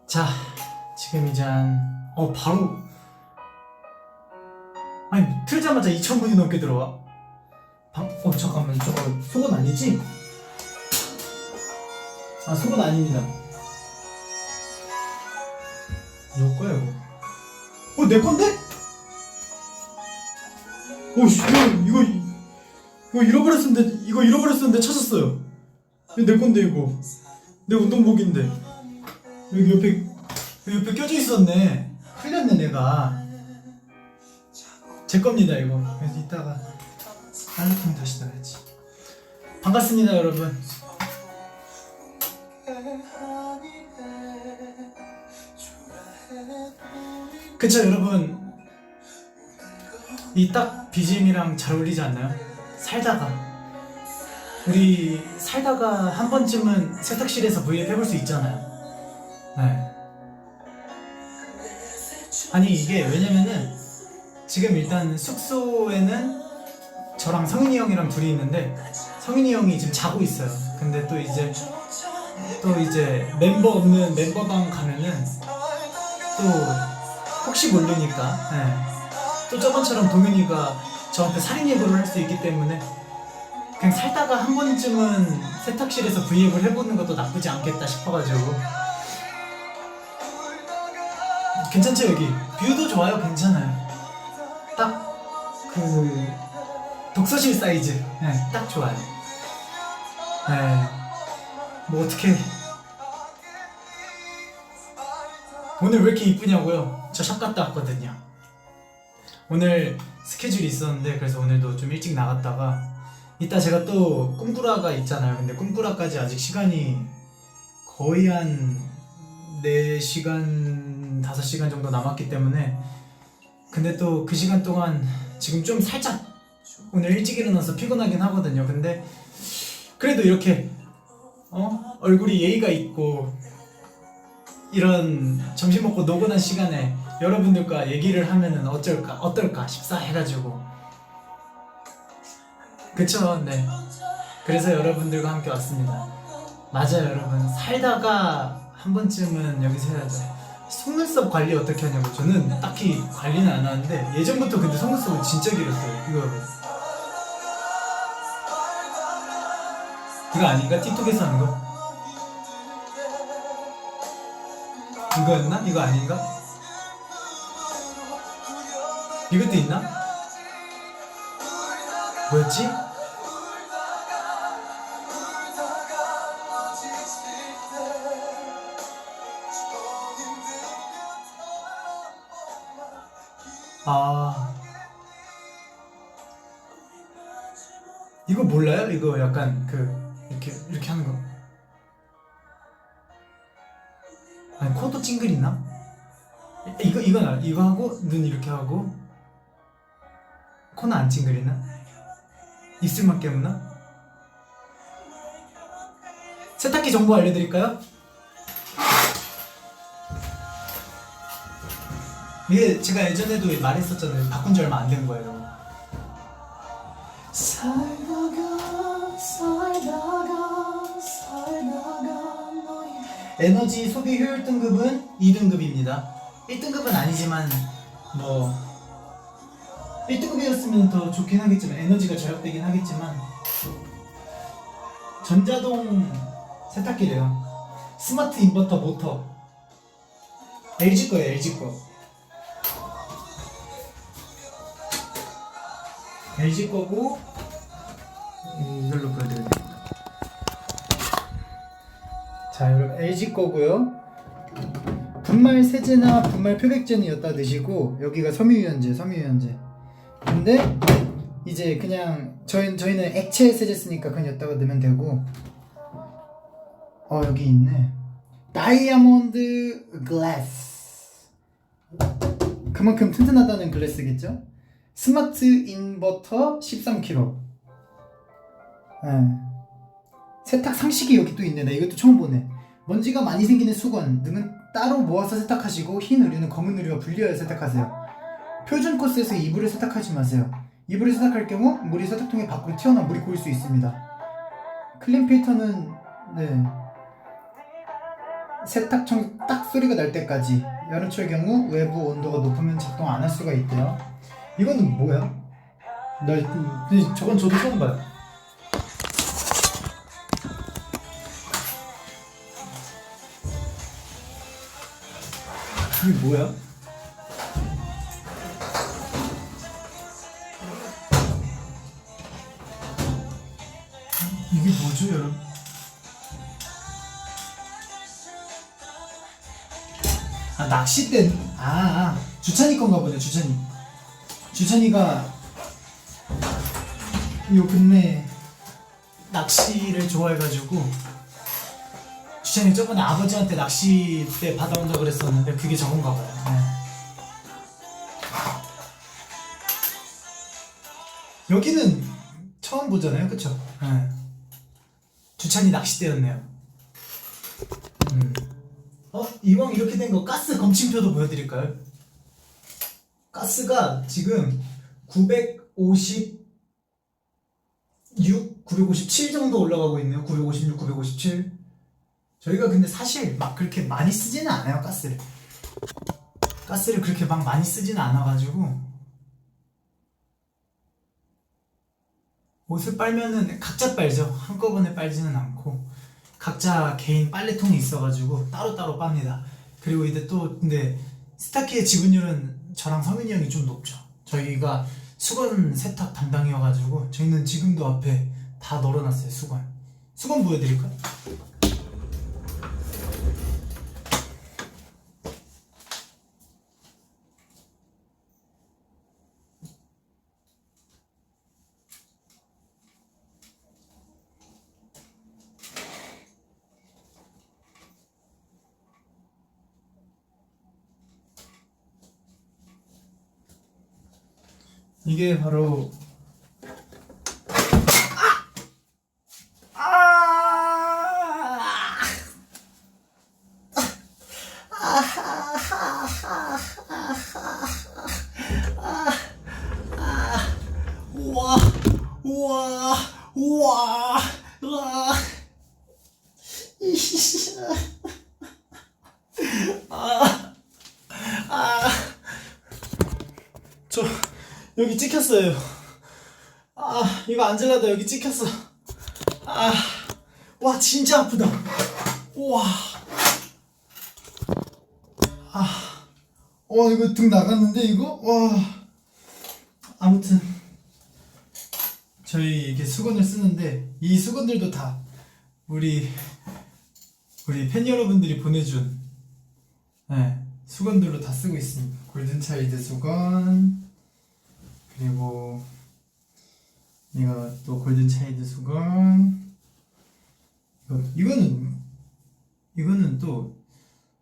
자, 지금 이제 바로 아니 틀자마자 2,000분이 넘게 들어와. 잠깐만, 저거 속은 아니지? 아, 속은 아닙니다. 누구 거야 이거? 내 건데? 오씨, 이거 잃어버렸었는데 찾았어요. 이거 내 건데, 이거 내 운동복인데 여기 옆에 껴져 있었네. 흘렸네 내가. 제 겁니다 이거. 그래서 이따가 빨래통 다시 넣어야지. 반갑습니다 여러분. 그쵸 여러분, 이 딱 BGM이랑 잘 어울리지 않나요? 우리 살다가 한 번쯤은 세탁실에서 V앱 해볼 수 있잖아요. 네. 아니 이게 왜냐면은 지금 일단 숙소에는 저랑 성인이 형이랑 둘이 있는데 성인이 형이 지금 자고 있어요. 근데 또 이제 멤버 없는 멤버방 가면은 또 혹시 모르니까, 네. 또 저번처럼 동현이가 저한테 살인 예고를 할 수 있기 때문에 그냥 살다가 한 번쯤은 세탁실에서 V앱을 해보는 것도 나쁘지 않겠다 싶어가지고. 괜찮죠 여기? 뷰도 좋아요. 괜찮아요. 딱 그 독서실 사이즈. 네, 딱 좋아요. 네. 뭐 어떻게 오늘 왜 이렇게 이쁘냐고요? 저 샵 갔다 왔거든요. 오늘 스케줄이 있었는데 그래서 오늘도 좀 일찍 나갔다가 이따 제가 또 꿈꾸라가 있잖아요. 근데 꿈꾸라까지 아직 시간이 거의 한 4시간, 5시간 정도 남았기 때문에, 근데 또 그 시간 동안 지금 좀 살짝 오늘 일찍 일어나서 피곤하긴 하거든요. 근데 그래도 이렇게 얼굴이 예의가 있고 이런 점심 먹고 노곤한 시간에 여러분들과 얘기를 하면은 어떨까 싶사 해가지고. 그쵸? 네. 그래서 여러분들과 함께 왔습니다. 맞아요 여러분, 살다가 한 번쯤은 여기서 해야죠. 속눈썹 관리 어떻게 하냐고. 저는 딱히 관리는 안 하는데 예전부터 근데 속눈썹은 진짜 길었어요. 이거 아닌가? 틱톡에서 하는 거? 이거였나? 이거 아닌가? 이것도 있나? 뭐였지? 이거 몰라요? 이거 약간 이렇게 하는 거. 아니 코도 찡그리나? 이건 알아. 이거 하고 눈 이렇게 하고 코는 안 찡그리나? 입술만 깨무나? 세탁기 정보 알려드릴까요? 이게 제가 예전에도 말했었잖아요. 바꾼 지 얼마 안 된 거예요. 에너지 소비 효율 등급은 2등급입니다. 1등급은 아니지만 뭐 1등급이었으면 더 좋긴 하겠지만, 에너지가 절약되긴 하겠지만, 전자동 세탁기래요. 스마트 인버터 모터. LG 거예요, LG 거. LG 거고 이걸로 보여드려야 됩니다. 자 여러분, LG 거고요. 분말 세제나 분말 표백제는 여기다 넣으시고, 여기가 섬유유연제. 근데 이제 그냥 저희는 액체 세제 쓰니까 그냥 여기다가 넣으면 되고. 여기 있네. 다이아몬드 글래스. 그만큼 튼튼하다는 글래스겠죠? 스마트 인버터 13kg. 네. 세탁 상식이 여기 또 있네. 나 이것도 처음 보네. 먼지가 많이 생기는 수건 등은 따로 모아서 세탁하시고, 흰 의류는 검은 의류와 분리하여 세탁하세요. 표준 코스에서 이불을 세탁하지 마세요. 이불을 세탁할 경우 물이 세탁통에 밖으로 튀어나와 물이 고일 수 있습니다. 클린 필터는 세탁청 딱 소리가 날 때까지. 여름철 경우 외부 온도가 높으면 작동 안 할 수가 있대요. 이거는 뭐야? 저건 저도 처음 봐요. 이게 뭐야? 이게 뭐죠, 여러분? 아, 낚싯대. 주찬이 건가 보네. 주찬이가 요 근래 낚시를 좋아해가지고 주찬이 저번에 아버지한테 낚싯대 받아온다고 그랬었는데 그게 저건가 봐요. 네. 여기는 처음 보잖아요, 그쵸? 네. 주찬이 낚싯대였네요. 이왕 이렇게 된 거 가스 검침표도 보여드릴까요? 가스가 지금 956, 957 정도 올라가고 있네요. 956, 957. 저희가 근데 사실 막 그렇게 많이 쓰지는 않아요, 가스를. 가스를 그렇게 막 많이 쓰지는 않아가지고 옷을 빨면은 각자 빨죠. 한꺼번에 빨지는 않고 각자 개인 빨래통이 있어가지고 따로따로 빱니다. 그리고 이제 또 근데 스타키의 지분율은 저랑 성윤이 형이 좀 높죠. 저희가 수건 세탁 담당이어가지고 저희는 지금도 앞에 다 널어놨어요. 수건 보여드릴까요? 이게 바로 우와 저 여기 찍혔어요. 이거 앉으려다 여기 찍혔어. 와 진짜 아프다. 우와. 이거 등 나갔는데 이거? 와. 아무튼 저희 이게 수건을 쓰는데 이 수건들도 다 우리 팬 여러분들이 보내준 수건들로 다 쓰고 있습니다. 골든차일드 수건, 그리고 이거 또 골든차일드 수건, 이거는 또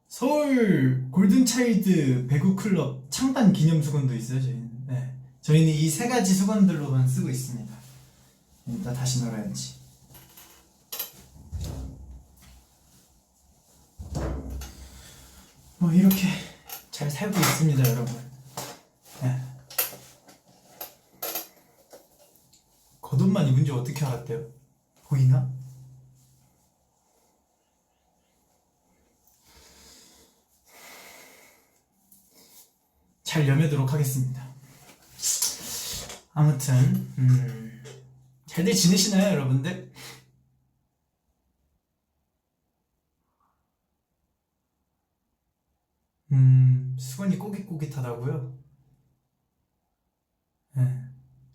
서울 골든차일드 배구클럽 창단 기념 수건도 있어요. 저희는 이 세 가지 수건들로만 쓰고 있습니다. 이따 다시 널어야지. 뭐 이렇게 잘 살고 있습니다, 여러분. 겉옷만 입은 지 어떻게 알았대요? 보이나? 잘 여매도록 하겠습니다. 아무튼 잘들 지내시나요, 여러분들? 수건이 꼬깃꼬깃하다고요?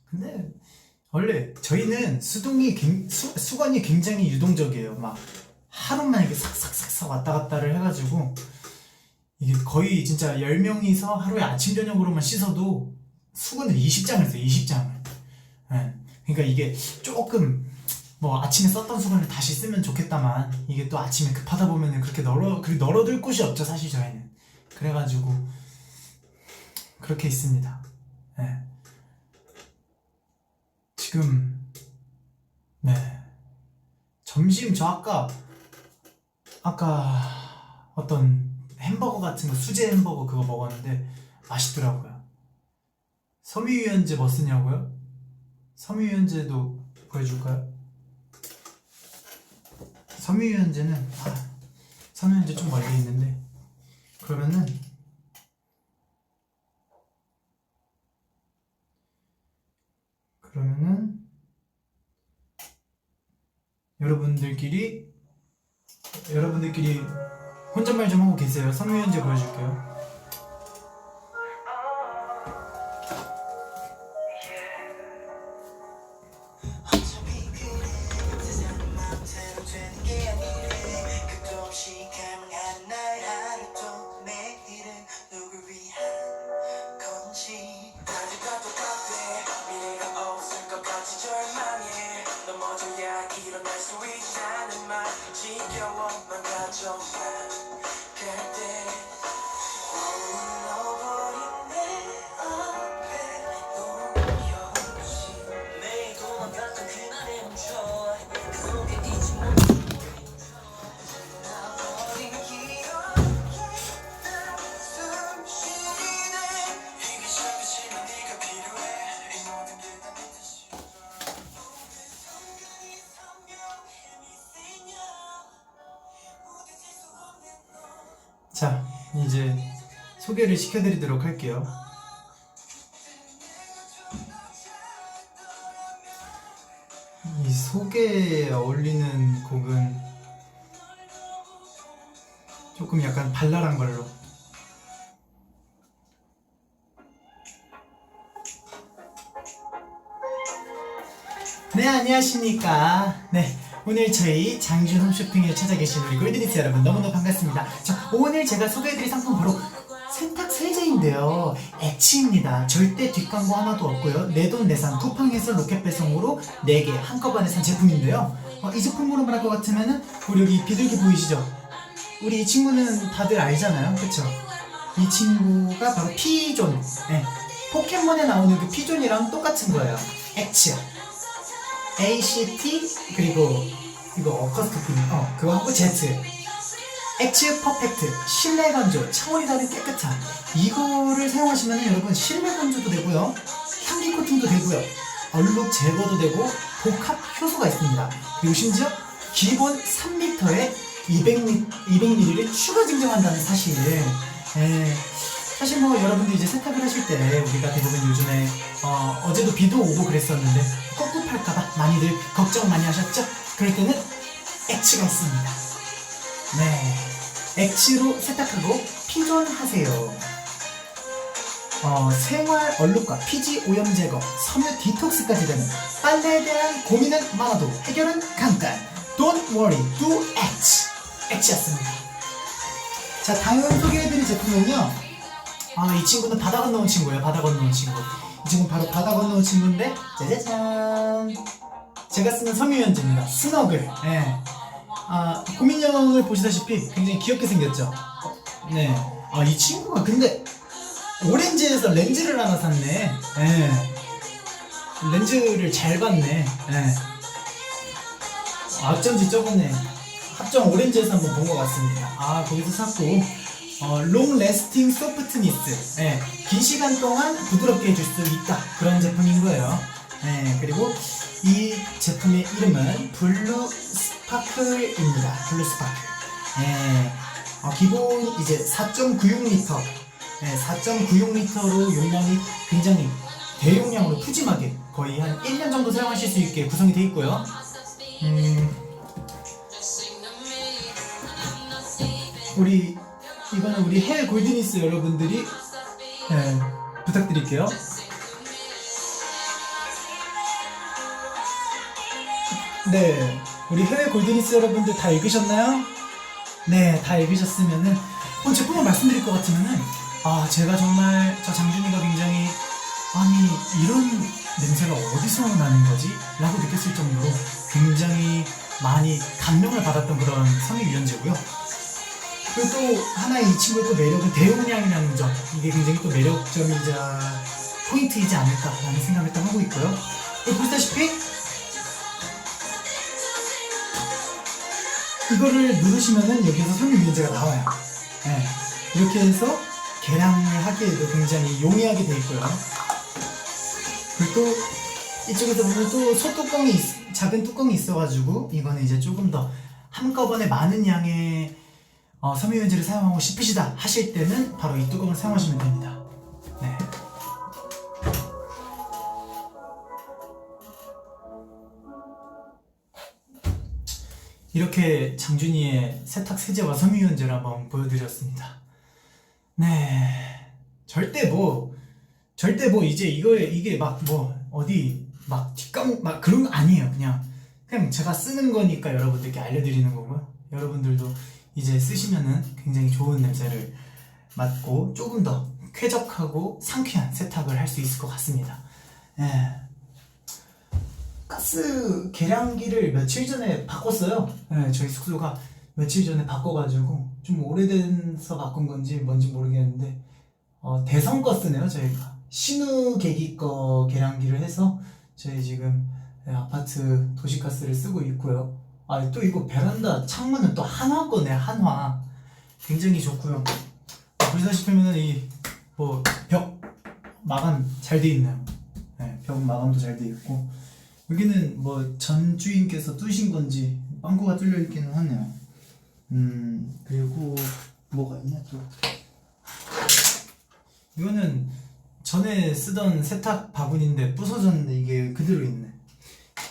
근데 원래 저희는 수건이 굉장히 유동적이에요. 막 하루만 이렇게 싹싹싹싹 왔다 갔다를 해가지고 이게 거의 진짜 10명이서 하루에 아침 저녁으로만 씻어도 수건을 20장을 써요. 20장을. 그러니까 이게 조금 뭐 아침에 썼던 수건을 다시 쓰면 좋겠다만 이게 또 아침에 급하다 보면은 그렇게 널어둘 곳이 없죠, 사실 저희는. 그래가지고 그렇게 있습니다. 지금 점심 저 아까 어떤 햄버거 같은 거, 수제 햄버거 그거 먹었는데 맛있더라고요. 섬유유연제 뭐 쓰냐고요? 섬유유연제도 보여줄까요? 선우현재 좀 멀리 있는데, 그러면은 여러분들끼리 혼잣말 좀 하고 계세요. 선우현재 보여줄게요. 자, 이제 소개를 시켜드리도록 할게요. 이 소개에 어울리는 곡은 조금 약간 발랄한 걸로. 네, 안녕하십니까. 네, 오늘 저희 장준 홈쇼핑에 찾아 계신 우리 골드니스 여러분 너무너무 반갑습니다. 자, 오늘 제가 소개해드릴 상품 바로 세탁 세제인데요. 엣지입니다. 절대 뒷광고 하나도 없고요. 내돈내산 쿠팡에서 로켓 배송으로 4개 한꺼번에 산 제품인데요. 이 제품으로 말할 것 같으면은 우리 여기 비둘기 보이시죠? 우리 이 친구는 다들 알잖아요, 그쵸? 이 친구가 바로 피존. 네. 포켓몬에 나오는 그 피존이랑 똑같은 거예요. 엣지. ACT 그리고 이거 어커스토핀 그거 하고 Z. 엣지 퍼펙트 실내 건조 차원이 다른 깨끗함. 이거를 사용하시면 여러분 실내 건조도 되고요, 향기 코팅도 되고요, 얼룩 제거도 되고 복합 효소가 있습니다. 그리고 심지어 기본 3리터에 200ml를 추가 증정한다는 사실. 사실 뭐 여러분들 이제 세탁을 하실 때 우리가 대부분 요즘에 어제도 비도 오고 그랬었는데 꿉꿉할까봐 많이들 걱정 많이 하셨죠? 그럴 때는 엣지가 있습니다. 네, 엣지로 세탁하고 피존하세요. 생활 얼룩과 피지 오염 제거, 섬유 디톡스까지 되는 빨래에 대한 고민은 많아도 해결은 간단. Don't worry, do 엣지. 엣지였습니다. 자, 다음 소개해드릴 제품은요, 이 친구는 바다 건너온 친구예요. 바다 건너온 친구. 이 친구는 바로 바다 건너온 친구인데, 짜자잔, 제가 쓰는 섬유유연제입니다. 스너글. 네. 고민형을 보시다시피 굉장히 귀엽게 생겼죠. 네. 이 친구가 근데 오렌지에서 렌즈를 하나 샀네. 네. 렌즈를 잘 봤네. 네. 어쩐지 저번에 합정 오렌지에서 한번 본 것 같습니다. 거기서 샀고, 롱 레스팅 소프트니스. 네. 긴 시간 동안 부드럽게 해줄 수 있다, 그런 제품인 거예요. 네. 그리고 이 제품의 이름은 블루 스파클입니다. 블루 스파클. 네. 기본 이제 4.96리터. 네, 4.96리터로 용량이 굉장히 대용량으로 푸짐하게 거의 한 1년 정도 사용하실 수 있게 구성이 되어 있고요. 이거는 우리 헬 골드니스 여러분들이 부탁드릴게요. 네, 우리 해외 골드니스 여러분들 다 읽으셨나요? 네, 다 읽으셨으면은 제품을 말씀드릴 것 같으면은 제가 정말 저 장준이가 굉장히 이런 냄새가 어디서 나는 거지? 라고 느꼈을 정도로 굉장히 많이 감명을 받았던 그런 섬유유연제고요. 그리고 또 하나의 이 친구의 또 매력은 대용량이라는 점, 이게 굉장히 또 매력점이자 포인트이지 않을까라는 생각을 또 하고 있고요. 보시다시피 이거를 누르시면은 여기서 섬유유연제가 나와요. 네, 이렇게 해서 계량을 하기에도 굉장히 용이하게 되어 있고요. 그리고 또 이쪽에서 보면 또 소뚜껑이 작은 뚜껑이 있어가지고 이거는 이제 조금 더 한꺼번에 많은 양의 섬유유연제를 사용하고 싶으시다 하실 때는 바로 이 뚜껑을 사용하시면 됩니다. 네. 이렇게 장준이의 세탁 세제와 섬유유연제를 한번 보여드렸습니다. 네. 절대 뭐 이제 이게 막 뭐 어디 막 뒷감 막 그런 거 아니에요. 그냥 제가 쓰는 거니까 여러분들께 알려드리는 거고요. 여러분들도 이제 쓰시면은 굉장히 좋은 냄새를 맡고 조금 더 쾌적하고 상쾌한 세탁을 할 수 있을 것 같습니다. 예. 가스 계량기를 며칠 전에 바꿨어요. 예, 저희 숙소가 며칠 전에 바꿔가지고 좀 오래돼서 바꾼 건지 뭔지 모르겠는데 대성 거 쓰네요. 저희가 신우계기 거 계량기를 해서 저희 지금 아파트 도시가스를 쓰고 있고요. 또 이거 베란다 창문은 또 한화 거네. 한화 굉장히 좋고요. 보시다시피면은 이 뭐 벽 마감 잘 돼 있네요. 네, 벽 마감도 잘 돼 있고 여기는 뭐 전 주인께서 뚫으신 건지 빵꾸가 뚫려 있기는 하네요. 그리고 뭐가 있냐 또 이거는 전에 쓰던 세탁 바구니인데 부서졌는데 이게 그대로 있네.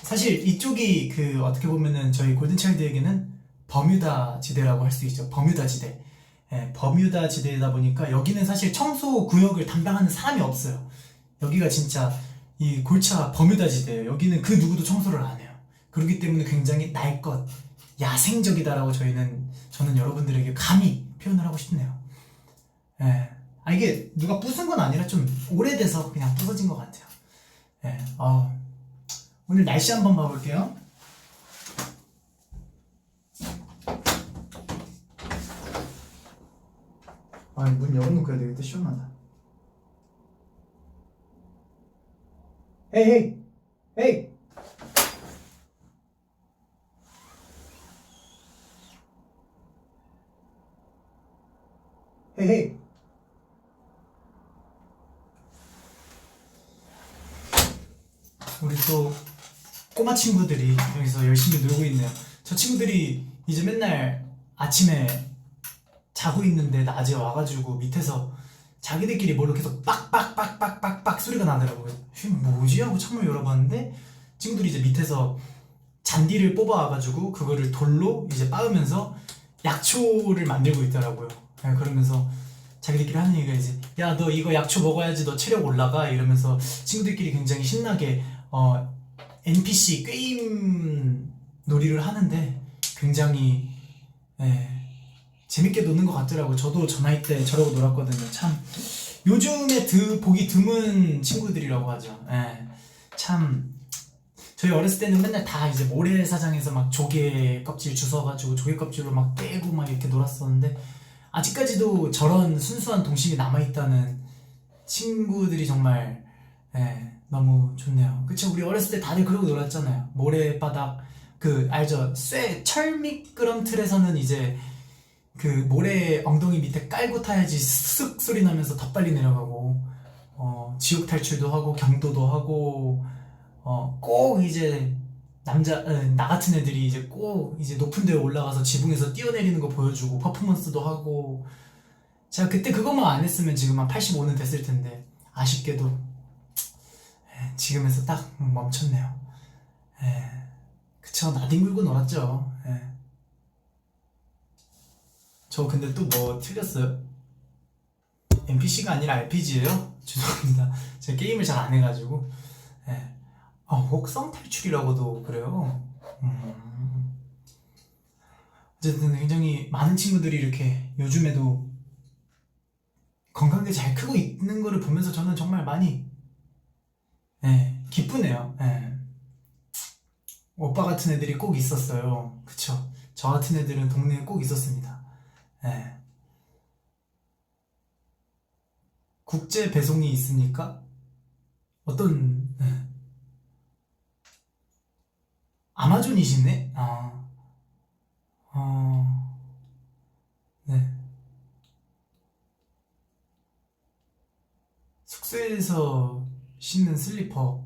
사실 이쪽이 어떻게 보면은 저희 골든차일드에게는 버뮤다 지대라고 할 수 있죠. 버뮤다 지대. 예, 버뮤다 지대다 보니까 여기는 사실 청소 구역을 담당하는 사람이 없어요. 여기가 진짜 이 골차 버뮤다 지대예요. 여기는 그 누구도 청소를 안 해요. 그렇기 때문에 굉장히 날 것 야생적이다라고 저는 여러분들에게 감히 표현을 하고 싶네요. 예. 이게 누가 부순 건 아니라 좀 오래돼서 그냥 부서진 것 같아요. 예. 오늘 날씨 한번 봐볼게요. 문 열어놓고 해야 되겠다. 시원하다. 헤이 헤이 헤이 헤이 우리 또 꼬마 친구들이 여기서 열심히 놀고 있네요. 저 친구들이 이제 맨날 아침에 자고 있는데 낮에 와가지고 밑에서 자기들끼리 뭘로 계속 빡빡빡빡빡빡 소리가 나더라고요. 뭐지? 하고 창문 열어봤는데 친구들이 이제 밑에서 잔디를 뽑아와가지고 그거를 돌로 이제 빻으면서 약초를 만들고 있더라고요. 그러면서 자기들끼리 하는 얘기가 이제 야 너 이거 약초 먹어야지 너 체력 올라가 이러면서 친구들끼리 굉장히 신나게 NPC 게임 놀이를 하는데 굉장히 재밌게 노는 것 같더라고요. 저도 저 나이 때 저러고 놀았거든요. 참 요즘에 보기 드문 친구들이라고 하죠. 참 저희 어렸을 때는 맨날 다 이제 모래사장에서 막 조개 껍질 주워가지고 조개 껍질로 막 깨고 막 이렇게 놀았었는데 아직까지도 저런 순수한 동심이 남아있다는 친구들이 정말 너무 좋네요. 그쵸? 우리 어렸을 때 다들 그러고 놀았잖아요. 모래바닥 알죠? 철미끄럼 틀에서는 이제 모래 엉덩이 밑에 깔고 타야지 쓱 소리 나면서 더 빨리 내려가고 지옥 탈출도 하고 경도도 하고 꼭 이제 나 같은 애들이 이제 꼭 이제 높은 데에 올라가서 지붕에서 뛰어내리는 거 보여주고 퍼포먼스도 하고 제가 그때 그것만 안 했으면 지금 한 85는 됐을 텐데 아쉽게도 지금에서 딱 멈췄네요. 그쵸, 나뒹굴고 놀았죠. 저 근데 또 뭐 틀렸어요? NPC가 아니라 RPG예요? 죄송합니다. 제가 게임을 잘 안 해가지고. 혹성 탈출이라고도 그래요. 어쨌든 굉장히 많은 친구들이 이렇게 요즘에도 건강하게 잘 크고 있는 거를 보면서 저는 정말 많이 기쁘네요. 오빠 같은 애들이 꼭 있었어요. 그쵸? 저 같은 애들은 동네에 꼭 있었습니다. 국제 배송이 있습니까? 어떤 아마존이시네? 네. 숙소에서 신는 슬리퍼.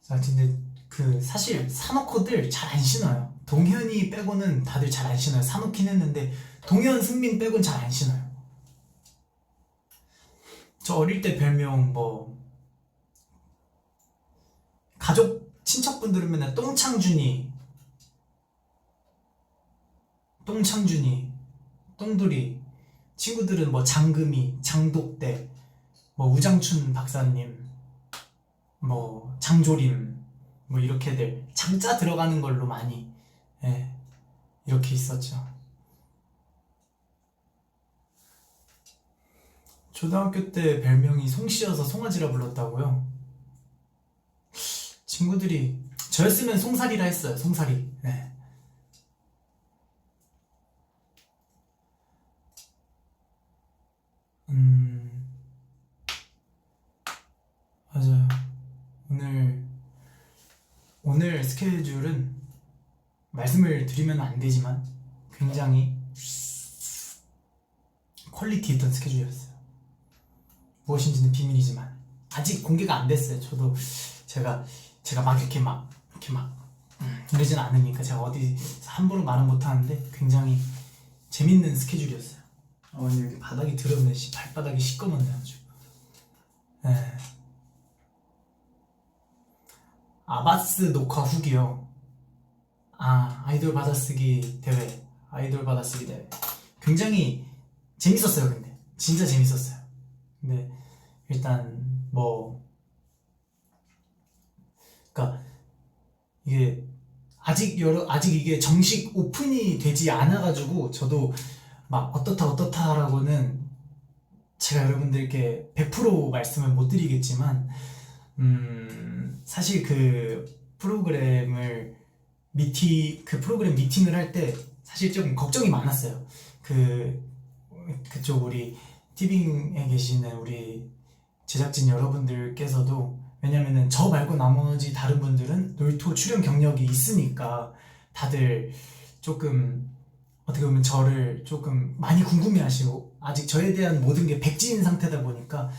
자, 근데 사실 사놓고들 잘 안 신어요. 동현이 빼고는 다들 잘 안 신어요. 사놓긴 했는데 동현, 승민 빼고는 잘 안 신어요. 저 어릴 때 별명 뭐 가족 친척분들은 맨날 똥창준이, 똥돌이, 친구들은 뭐 장금이, 장독대, 뭐 우장춘 박사님, 뭐 장조림, 뭐 이렇게들 장자 들어가는 걸로 많이, 예, 이렇게 있었죠. 초등학교 때 별명이 송씨여서 송아지라 불렀다고요? 친구들이 저였으면 송사리라 했어요. 송사리. 네. 맞아요. 오늘 스케줄은 말씀을 드리면 안 되지만 굉장히 퀄리티 있던 스케줄이었어요. 무엇인지는 비밀이지만 아직 공개가 안 됐어요. 저도 제가 막 이렇게 막 이러진 않으니까 제가 어디 함부로 말은 못하는데 굉장히 재밌는 스케줄이었어요. 근데 여기 바닥이 더럽네. 발바닥이 시꺼먼네 아주. 네. 아바스 녹화 후기요. 아이돌 받아쓰기 대회. 굉장히 재밌었어요. 근데 진짜 재밌었어요. 근데 일단 그러니까 이게 아직 이게 정식 오픈이 되지 않아가지고 저도 막 어떻다라고는 제가 여러분들께 100% 말씀을 못 드리겠지만 사실 그 프로그램 미팅을 할 때 사실 좀 걱정이 많았어요. 그쪽 우리 티빙에 계시는 우리 제작진 여러분들께서도, 왜냐면은 저 말고 나머지 다른 분들은 놀토 출연 경력이 있으니까 다들 조금 어떻게 보면 저를 조금 많이 궁금해하시고 아직 저에 대한 모든 게 백지인 상태다 보니까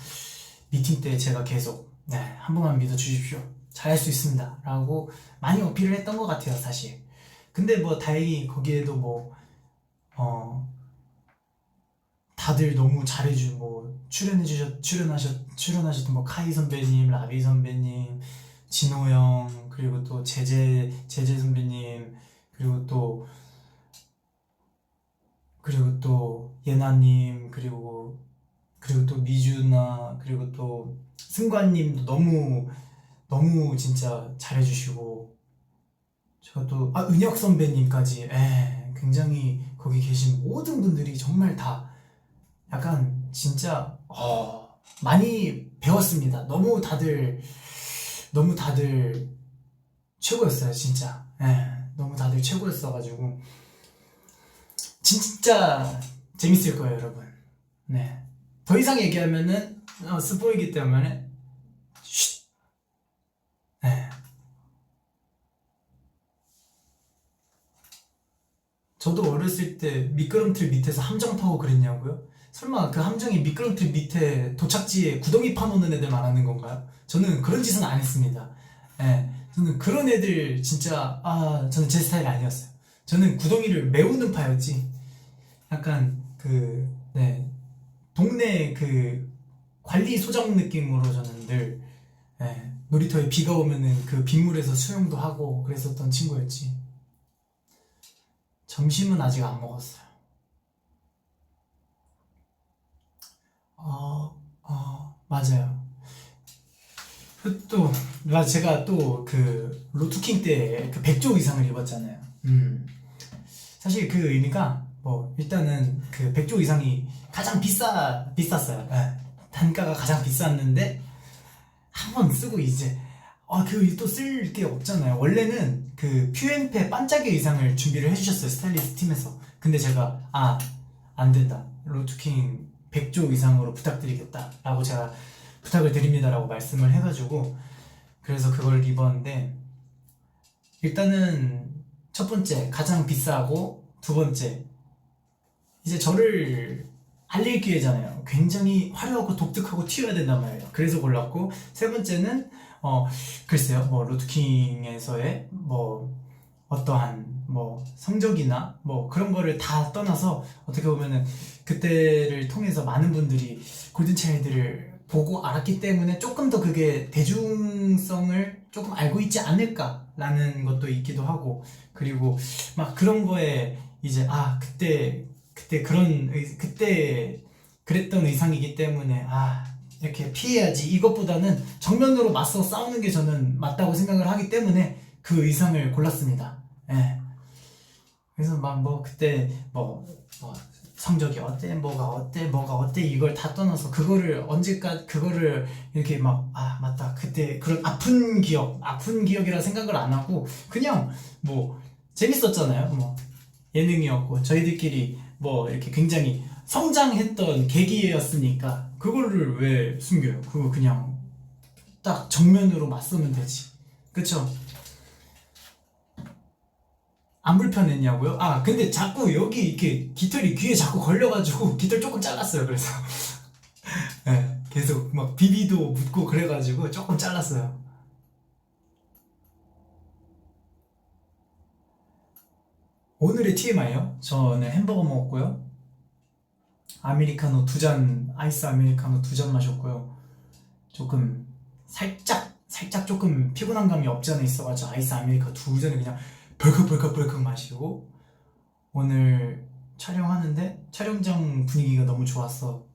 미팅 때 제가 계속 한 번만 믿어주십시오, 잘할 수 있습니다 라고 많이 어필을 했던 것 같아요 사실. 근데 뭐 다행히 거기에도 다들 너무 잘해주고 출연하셨던 뭐 카이 선배님, 라비 선배님, 진호 형, 그리고 또 제재 선배님, 그리고 또 예나님, 그리고 또 미주나, 그리고 또 승관님도 너무 진짜 잘해주시고, 저도 은혁 선배님까지 굉장히 거기 계신 모든 분들이 정말 다 약간 진짜 많이 배웠습니다. 너무 다들 최고였어요 진짜. 너무 다들 최고였어가지고 진짜 재밌을 거예요 여러분. 더 이상 얘기하면은 스포이기 때문에 쉿. 저도 어렸을 때 미끄럼틀 밑에서 함정 타고 그랬냐고요? 설마 그 함정이 미끄럼틀 밑에 도착지에 구덩이 파놓는 애들 말하는 건가요? 저는 그런 짓은 안 했습니다. 저는 그런 애들 진짜 저는 제 스타일이 아니었어요. 저는 구덩이를 메우는 파였지. 약간 동네 관리 소장 느낌으로 저는 늘 놀이터에 비가 오면은 그 빗물에서 수영도 하고 그랬었던 친구였지. 점심은 아직 안 먹었어요. 맞아요. 제가 또 그 로투킹 때 그 백조 의상을 입었잖아요. 사실 그 의미가 일단은 그 백조 의상이 가장 비쌌어요. 단가가 가장 비쌌는데 한번 쓰고 이제 또 쓸 게 없잖아요. 원래는 그 퓨엔페 반짝이 의상을 준비를 해주셨어요 스타일리스트 팀에서. 근데 제가 안 된다, 로투킹 백조 의상으로 부탁드리겠다 라고 제가 부탁을 드립니다 라고 말씀을 해가지고 그래서 그걸 입었는데, 일단은 첫 번째 가장 비싸고, 두 번째 이제 저를 알릴 기회잖아요. 굉장히 화려하고 독특하고 튀어야 된단 말이에요. 그래서 골랐고, 세 번째는 글쎄요, 로투킹에서의 어떠한 뭐 성적이나 뭐 그런 거를 다 떠나서 어떻게 보면은 그때를 통해서 많은 분들이 골든차일드를 보고 알았기 때문에 조금 더 그게 대중성을 조금 알고 있지 않을까라는 것도 있기도 하고, 그리고 막 그런 거에 이제 그때 그랬던 의상이기 때문에 이렇게 피해야지, 이것보다는 정면으로 맞서 싸우는 게 저는 맞다고 생각을 하기 때문에 그 의상을 골랐습니다. 예. 그래서 막 뭐 그때 뭐 성적이 어때, 뭐가 어때 이걸 다 떠나서 그거를 그거를 이렇게 막 맞다 그때 그런 아픈 기억이라 생각을 안 하고 그냥 뭐 재밌었잖아요. 뭐 예능이었고 저희들끼리 뭐 이렇게 굉장히 성장했던 계기였으니까 그거를 왜 숨겨요? 그거 그냥 딱 정면으로 맞서면 되지. 그쵸? 안 불편했냐고요? 근데 자꾸 여기 이렇게 깃털이 귀에 자꾸 걸려가지고 깃털 조금 잘랐어요. 그래서 네, 계속 막 비비도 묻고 그래가지고 조금 잘랐어요. 오늘의 TMI요? 저는 햄버거 먹었고요. 아메리카노 2잔, 아이스 아메리카노 2잔 마셨고요. 조금 살짝 조금 피곤한 감이 없지 않아 있어가지고 아이스 아메리카노 2잔을 그냥 벌컥 마시고, 오늘 촬영하는데 촬영장 분위기가 너무 좋았어.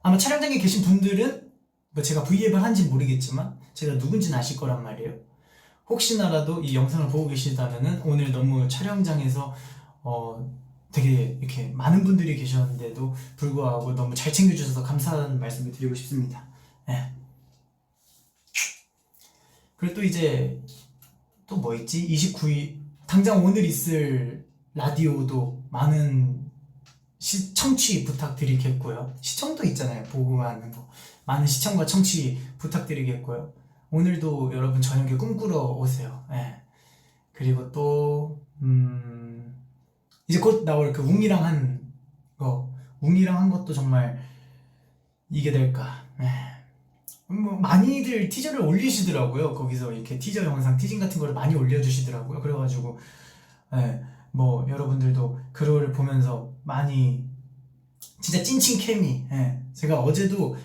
아마 촬영장에 계신 분들은 뭐 제가 V앱을 한지 모르겠지만 제가 누군지는 아실 거란 말이에요. 혹시나라도 이 영상을 보고 계시다면은 오늘 너무 촬영장에서 되게 이렇게 많은 분들이 계셨는데도 불구하고 너무 잘 챙겨주셔서 감사하다는 말씀을 드리고 싶습니다. 네. 그리고 또 이제 또 뭐 있지? 29일 당장 오늘 있을 라디오도 많은 청취 부탁드리겠고요. 시청도 있잖아요. 보고 하는 거. 많은 시청과 청취 부탁드리겠고요. 오늘도 여러분 저녁에 꿈꾸러 오세요. 네. 그리고 또 이제 곧 나올 그 웅이랑 한 것도 정말 이게 될까. 네. 뭐 많이들 티저를 올리시더라고요. 거기서 이렇게 티저 영상, 티징 같은 거를 많이 올려주시더라고요. 그래가지고 뭐 여러분들도 그걸 보면서 많이 진짜 찐친 케미. 제가 어제도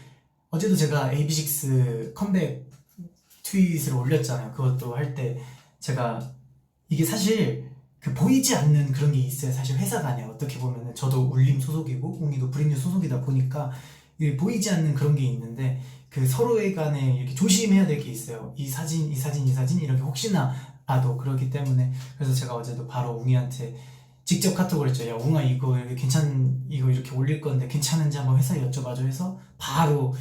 제가 AB6 컴백 트윗을 올렸잖아요. 그것도 할 때 제가 이게 사실 그 보이지 않는 그런 게 있어요. 사실 회사 간에 어떻게 보면은 저도 울림 소속이고 웅이도 브랜뉴 소속이다 보니까 보이지 않는 그런 게 있는데 그 서로의 간에 이렇게 조심해야 될 게 있어요. 이 사진 이렇게 혹시나 나도 그렇기 때문에. 그래서 제가 어제도 바로 웅이한테 직접 카톡을 했죠. 야 웅아 이거 이렇게 올릴 건데 괜찮은지 한번 회사에 여쭤봐줘 해서 바로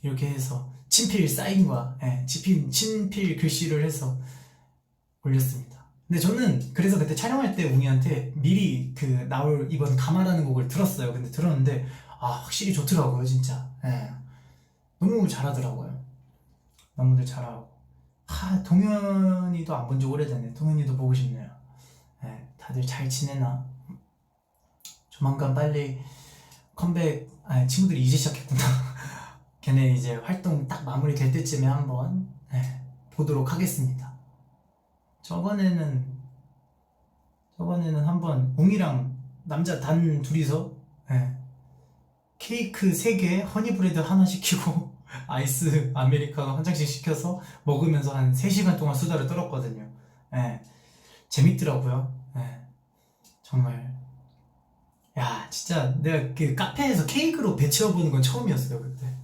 이렇게 해서 친필 사인과 친필 글씨를 해서 올렸습니다. 근데 저는 그래서 그때 촬영할 때 웅이한테 미리 그 나올 이번 가마라는 곡을 들었어요. 근데 들었는데 확실히 좋더라고요. 진짜 너무 잘하더라고요. 너무들 잘하고. 동현이도 안 본 지 오래됐네. 동현이도 보고 싶네요. 다들 잘 지내나? 조만간 빨리 컴백. 친구들이 이제 시작했구나. 걔네 이제 활동 딱 마무리 될 때쯤에 한번 보도록 하겠습니다. 저번에는 한번 웅이랑 남자 단 둘이서 케이크 3개, 허니브레드 하나 시키고 아이스 아메리카노 한 잔씩 시켜서 먹으면서 한 3시간 동안 수다를 떨었거든요. 재밌더라고요. 정말. 야 진짜 내가 그 카페에서 케이크로 배 채워보는 건 처음이었어요. 그때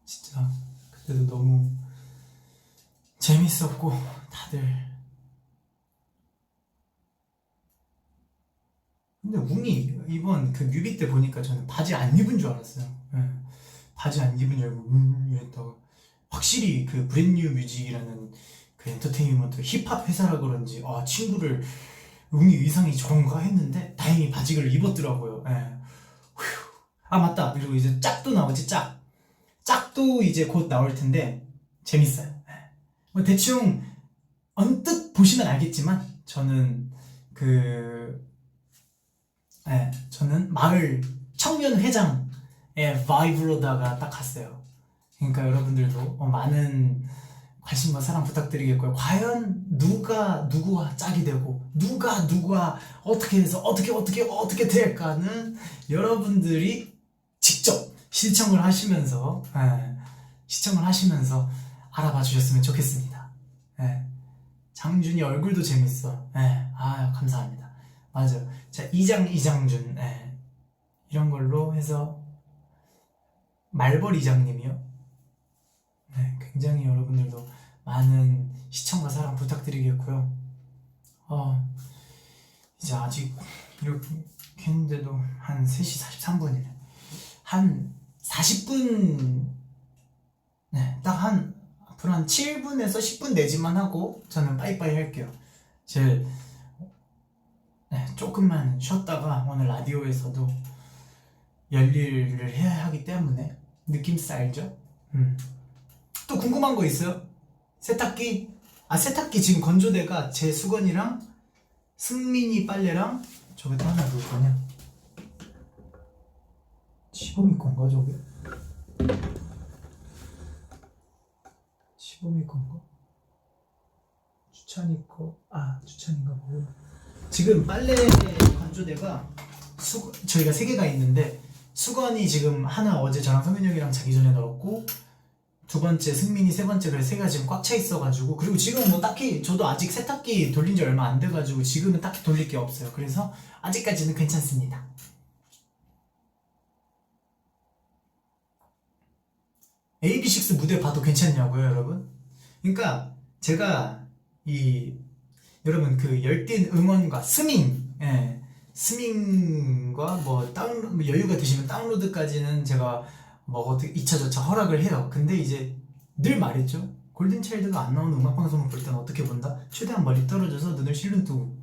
진짜 그때도 너무 재밌었고 다들. 근데 웅이 이번 그 뮤비 때 보니까 저는 바지 안 입은 줄 알았어요. 바지 안 입은 줄 알고 이랬다가 확실히 그 브랜뉴 뮤직이라는 그 엔터테인먼트 힙합 회사라 그런지 친구를 웅이 의상이 저런가 했는데 다행히 바지를 입었더라고요. 맞다. 그리고 이제 짝도 나오지. 짝도 이제 곧 나올 텐데 재밌어요. 뭐 대충 언뜻 보시면 알겠지만 저는 저는 마을 청년 회장의 바이브로다가 딱 갔어요. 그러니까 여러분들도 많은 관심과 사랑 부탁드리겠고요. 과연 누가 누구와 짝이 되고 누가 누구와 어떻게 해서 어떻게 될까는 여러분들이 직접 시청을 하시면서 알아봐 주셨으면 좋겠습니다. 장준이 얼굴도 재밌어. 감사합니다. 맞아요. 자, 이장준 이런 걸로 해서 말벌 이장님이요. 굉장히 여러분들도 많은 시청과 사랑 부탁드리겠고요. 이제 아직 이렇게 했는데도 한 3시 43분이네. 한 40분, 앞으로 한 7분에서 10분 내지만 하고 저는 빠이빠이 할게요. 조금만 쉬었다가 오늘 라디오에서도 열일을 해야 하기 때문에 느낌스 알죠? 또 궁금한 거 있어요? 세탁기? 세탁기 지금 건조대가 제 수건이랑 승민이 빨래랑 저게 또 하나 누구 거냐? 시범이 건가 저게? 시범이 건가? 주찬이 거? 주찬인가 보고. 지금 빨래 건조대가 저희가 3개가 있는데 수건이 지금 하나 어제 저랑 성민이 형이랑 자기 전에 넣었고 두 번째 승민이 세 번째, 그래서 3개가 지금 꽉 차 있어가지고, 그리고 지금 뭐 딱히 저도 아직 세탁기 돌린 지 얼마 안 돼가지고 지금은 딱히 돌릴 게 없어요. 그래서 아직까지는 괜찮습니다. AB6 무대 봐도 괜찮냐고요, 여러분? 그러니까 제가 여러분 그 열띤 응원과 스밍과 뭐 여유가 되시면 다운로드까지는 제가 뭐 어떻게 2차저차 허락을 해요. 근데 이제 늘 말했죠. 골든차일드가 안 나오는 음악방송을 볼 때는 어떻게 본다? 최대한 멀리 떨어져서 눈을 실눈 뜨고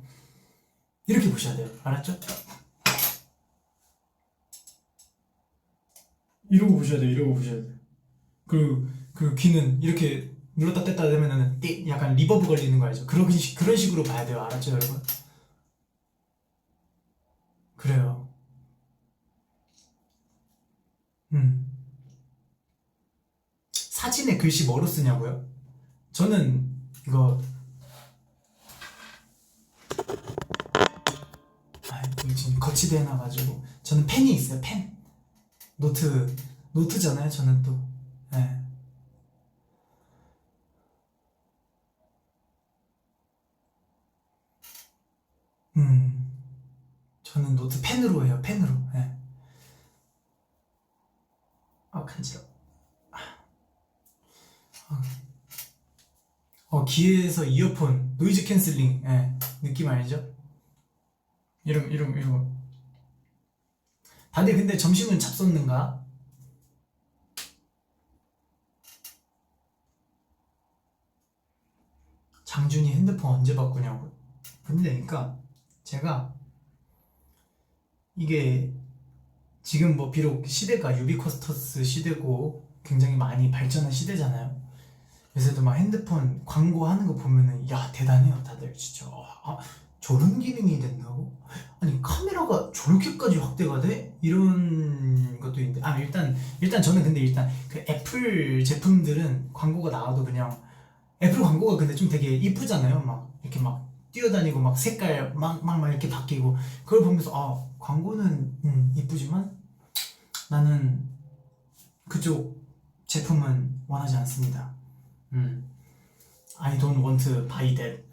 이렇게 보셔야 돼요. 알았죠? 이러고 보셔야 돼요. 그리고 귀는 이렇게 눌렀다 뗐다 되면은 약간 리버브 걸리는 거 알죠? 그런 식으로 봐야 돼요. 알았죠, 여러분? 그래요. 사진에 글씨 뭐로 쓰냐고요? 저는 이거 지금 거치대 해놔가지고 저는 펜이 있어요. 펜. 노트잖아요. 저는 또 저는 노트 펜으로 해요. 펜으로. 간지러워. 귀에서 이어폰 노이즈 캔슬링 느낌 알죠? 이런 거. 다들 근데 점심은 잡섰는가? 장준이 핸드폰 언제 바꾸냐고. 근데 그러니까 제가 이게 지금 뭐 비록 시대가 유비쿼스터스 시대고 굉장히 많이 발전한 시대잖아요. 요새도 막 핸드폰 광고하는 거 보면은 야 대단해요 다들 진짜. 저런 기능이 된다고? 아니 카메라가 저렇게까지 확대가 돼? 이런 것도 있는데 일단 저는 근데 일단 그 애플 제품들은 광고가 나와도 그냥 애플 광고가 근데 좀 되게 이쁘잖아요. 막 이렇게 막 뛰어다니고 막 색깔 막 이렇게 바뀌고 그걸 보면서 광고는 이쁘지만 나는 그쪽 제품은 원하지 않습니다. I don't want to buy that.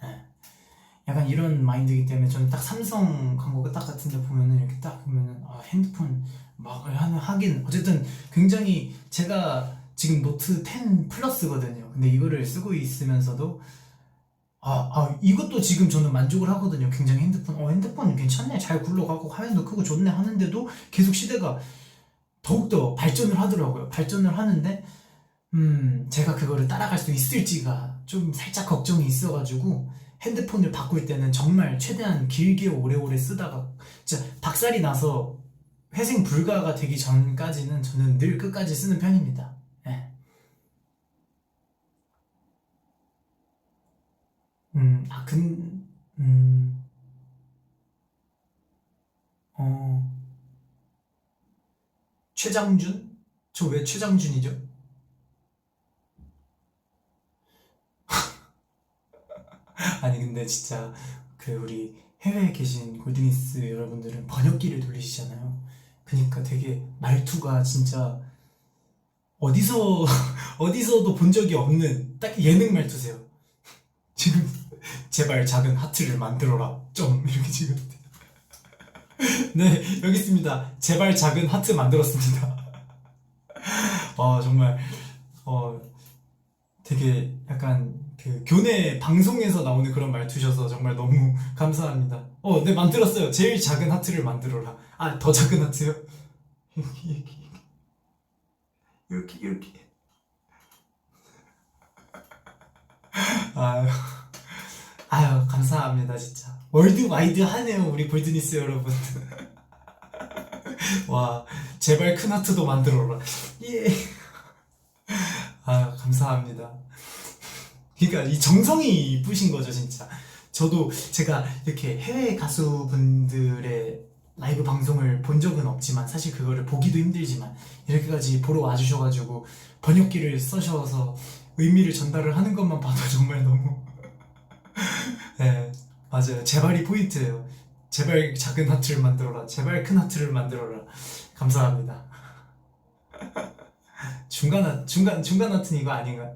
약간 이런 마인드이기 때문에 저는 딱 삼성 광고가 딱 같은데 보면은 이렇게 딱 보면은 핸드폰 막 하긴 어쨌든 굉장히 제가 지금 노트 10 플러스거든요. 근데 이거를 쓰고 있으면서도 이것도 지금 저는 만족을 하거든요. 굉장히 핸드폰 괜찮네, 잘 굴러가고 화면도 크고 좋네 하는데도 계속 시대가 더욱더 발전을 하더라고요. 발전을 하는데 제가 그거를 따라갈 수 있을지가 좀 살짝 걱정이 있어가지고 핸드폰을 바꿀 때는 정말 최대한 길게 오래오래 쓰다가 진짜 박살이 나서 회생 불가가 되기 전까지는 저는 늘 끝까지 쓰는 편입니다. 최장준? 저 왜 최장준이죠? 아니 근데 진짜 그 우리 해외에 계신 골드니스 여러분들은 번역기를 돌리시잖아요. 그니까 되게 말투가 진짜 어디서 어디서도 본 적이 없는 딱 예능 말투세요. 지금 제발 작은 하트를 만들어라 좀 이렇게 지금. 네, 여기 있습니다. 제발 작은 하트 만들었습니다. 정말 되게 약간 그 교내 방송에서 나오는 그런 말투셔서 정말 너무 감사합니다. 네, 만들었어요. 제일 작은 하트를 만들어라. 더 작은 하트요? 이렇게. 아유, 아유, 감사합니다, 진짜. 월드와이드 하네요, 우리 골드니스 여러분. 와, 제발 큰 하트도 만들어라. 예. 감사합니다. 그러니까 이 정성이 이쁘신 거죠, 진짜. 저도 제가 이렇게 해외 가수분들의 라이브 방송을 본 적은 없지만 사실 그거를 보기도 힘들지만 이렇게까지 보러 와주셔가지고 번역기를 써셔서 의미를 전달을 하는 것만 봐도 정말 너무 네, 맞아요. 제발이 포인트예요. 제발 작은 하트를 만들어라. 제발 큰 하트를 만들어라. 감사합니다. 중간 하트는 이거 아닌가?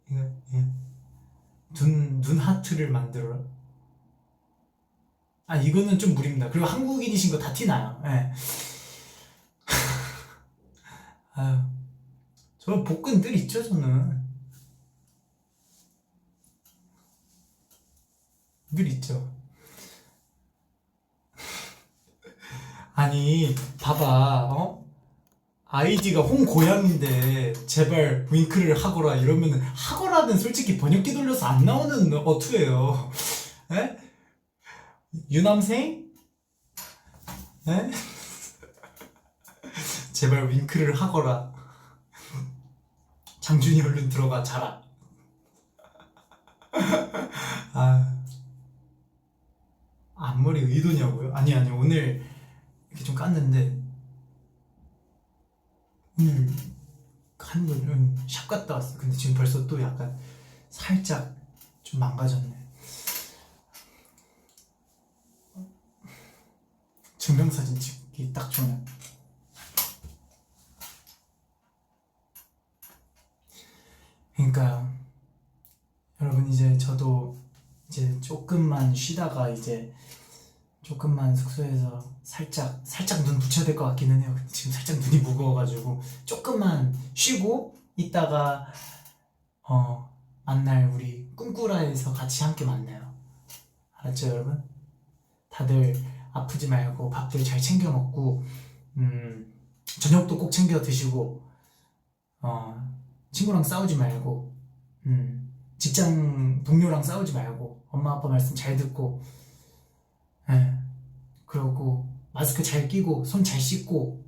이거, 예. 눈 하트를 만들어라. 이거는 좀 무리입니다. 그리고 한국인이신 거 다 티나요. 예. 아유, 저 복근 늘 있죠, 저는. 늘 있죠. 아니, 봐봐, 아이디가 홍고양인데 제발 윙크를 하거라 이러면은 하거라는 솔직히 번역기 돌려서 안 나오는 어투예요. 에? 유남생? 에? 제발 윙크를 하거라. 장준이 얼른 들어가 자라. 앞머리 의도냐고요? 아니 오늘 이렇게 좀 깠는데 오늘 한 번은 샵 갔다 왔어. 근데 지금 벌써 또 약간 살짝 좀 망가졌네. 증명사진 찍기 딱 좋네. 그러니까요. 여러분 이제 저도 이제 조금만 쉬다가 이제 조금만 숙소에서 살짝 눈 붙여야 될 것 같기는 해요. 근데 지금 살짝 눈이 무거워가지고 조금만 쉬고 이따가 만날 우리 꿈꾸라에서 같이 함께 만나요. 알았죠 여러분? 다들 아프지 말고 밥들 잘 챙겨 먹고 저녁도 꼭 챙겨 드시고 친구랑 싸우지 말고 직장 동료랑 싸우지 말고 엄마 아빠 말씀 잘 듣고 그러고 마스크 잘 끼고 손 잘 씻고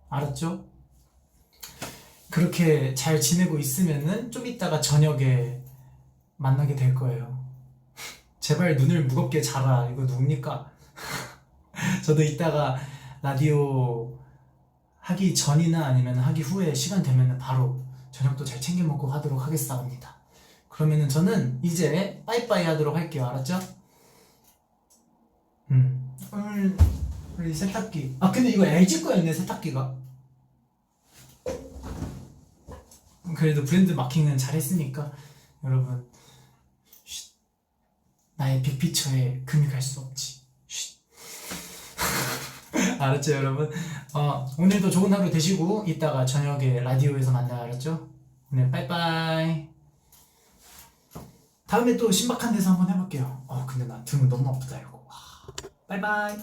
알았죠? 그렇게 잘 지내고 있으면은 좀 이따가 저녁에 만나게 될 거예요. 제발 눈을 무겁게 자라. 이거 누굽니까? 저도 이따가 라디오 하기 전이나 아니면 하기 후에 시간 되면 바로 저녁도 잘 챙겨 먹고 하도록 하겠습니다. 그러면은 저는 이제 빠이빠이 하도록 할게요. 알았죠? 오늘 우리 세탁기 근데 이거 LG 거였네. 세탁기가 그래도 브랜드 마킹은 잘했으니까 여러분 나의 빅피처에 금이 갈 수 없지. 알았죠 여러분? 오늘도 좋은 하루 되시고 이따가 저녁에 라디오에서 만나요. 알았죠? 오늘 빠이빠이. 다음에 또 신박한 데서 한번 해볼게요. 근데 나 등은 너무 아프다 이거. 빠이빠이.